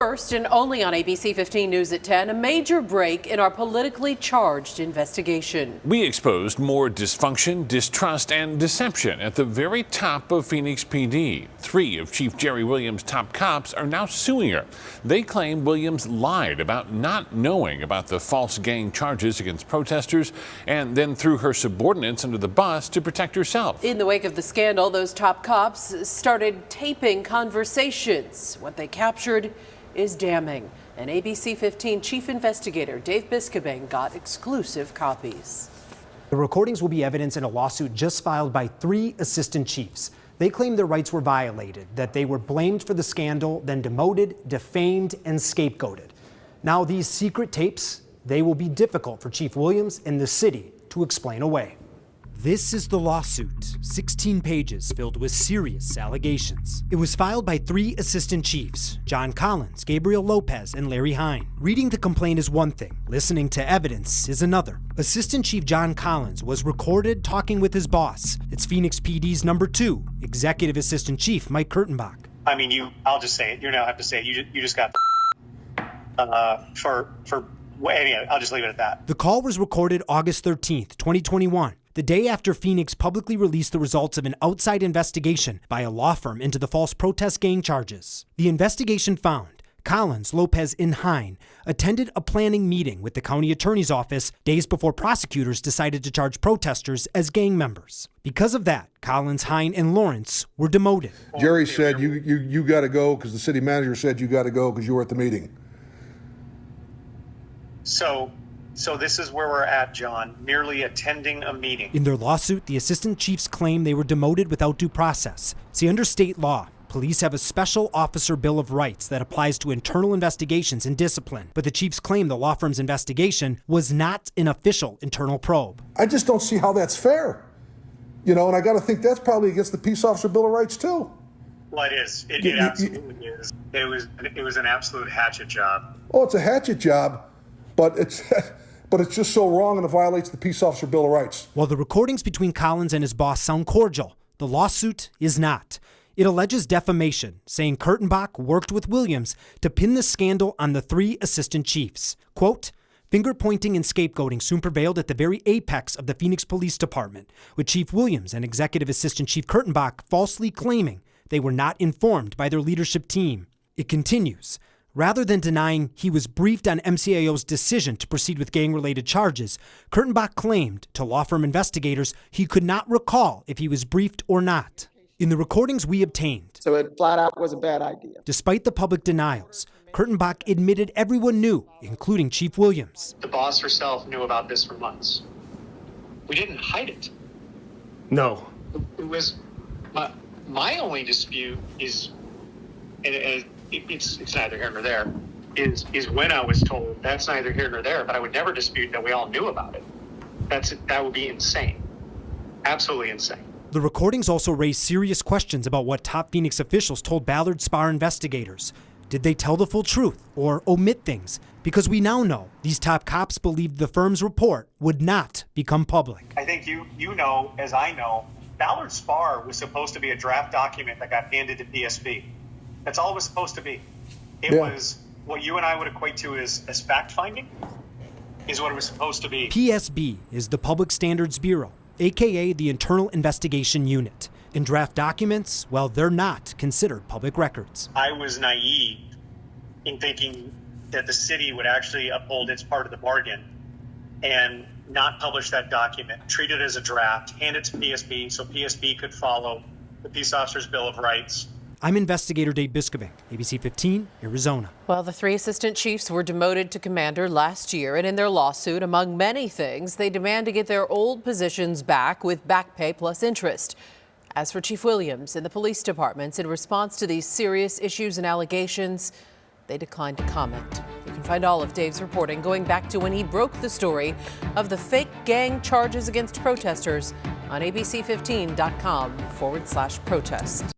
First and only on ABC 15 News at 10, a major break in our politically charged investigation. We exposed more dysfunction, distrust, and deception at the very top of Phoenix PD. 3 of Chief Jeri Williams' top cops are now suing her. They claim Williams lied about not knowing about the false gang charges against protesters and then threw her subordinates under the bus to protect herself. In the wake of the scandal, those top cops started taping conversations. What they captured is damning. And ABC 15 Chief Investigator Dave Biscobing got exclusive copies. The recordings will be evidence in a lawsuit just filed by 3 assistant chiefs. They claim their rights were violated, that they were blamed for the scandal, then demoted, defamed, and scapegoated. Now these secret tapes, they will be difficult for Chief Williams and the city to explain away. This is the lawsuit, 16 pages filled with serious allegations. It was filed by 3 assistant chiefs, John Collins, Gabriel Lopez, and Larry Hine. Reading the complaint is one thing, listening to evidence is another. Assistant Chief John Collins was recorded talking with his boss. It's Phoenix PD's number 2, Executive Assistant Chief Mike Kurtenbach. I mean, I'll just say it. You now have to say it. You just got anyway, I'll just leave it at that. The call was recorded August 13th, 2021. The day after Phoenix publicly released the results of an outside investigation by a law firm into the false protest gang charges. The investigation found Collins, Lopez, and Hine attended a planning meeting with the county attorney's office days before prosecutors decided to charge protesters as gang members. Because of that, Collins, Hine, and Lawrence were demoted. Jeri said you got to go because the city manager said you got to go because you were at the meeting. So this is where we're at, John, merely attending a meeting. In their lawsuit, the assistant chiefs claim they were demoted without due process. See, under state law, police have a special officer bill of rights that applies to internal investigations and discipline. But the chiefs claim the law firm's investigation was not an official internal probe. I just don't see how that's fair. And I got to think that's probably against the Peace Officer Bill of Rights, too. Well, it is. It absolutely is. It was an absolute hatchet job. Oh, it's a hatchet job, but it's just so wrong and it violates the Peace Officer Bill of Rights. While the recordings between Collins and his boss sound cordial, the lawsuit is not. It alleges defamation, saying Kurtenbach worked with Williams to pin the scandal on the 3 assistant chiefs. Quote, finger-pointing and scapegoating soon prevailed at the very apex of the Phoenix Police Department, with Chief Williams and Executive Assistant Chief Kurtenbach falsely claiming they were not informed by their leadership team. It continues. Rather than denying he was briefed on MCAO's decision to proceed with gang-related charges, Kurtenbach claimed to law firm investigators he could not recall if he was briefed or not. In the recordings we obtained, so it flat out was a bad idea. Despite the public denials, Kurtenbach admitted everyone knew, including Chief Williams. The boss herself knew about this for months. We didn't hide it. No. It was my only dispute is, and it's neither here nor there, is when I was told. That's neither here nor there, but I would never dispute that we all knew about it. That would be insane. Absolutely insane. The recordings also raise serious questions about what top Phoenix officials told Ballard Spahr investigators. Did they tell the full truth or omit things? Because we now know these top cops believed the firm's report would not become public. I think you know, as I know, Ballard Spahr was supposed to be a draft document that got handed to PSB. That's all it was supposed to be. It was what you and I would equate to as fact-finding is what it was supposed to be. PSB is the Public Standards Bureau, aka the Internal Investigation Unit. And draft documents, well, they're not considered public records. I was naive in thinking that the city would actually uphold its part of the bargain and not publish that document, treat it as a draft, hand it to PSB so PSB could follow the Peace Officers Bill of Rights. I'm investigator Dave Biscobing, ABC 15, Arizona. Well, the 3 assistant chiefs were demoted to commander last year, and in their lawsuit, among many things, they demand to get their old positions back with back pay plus interest. As for Chief Williams and the police departments, in response to these serious issues and allegations, they declined to comment. You can find all of Dave's reporting going back to when he broke the story of the fake gang charges against protesters on abc15.com/protest.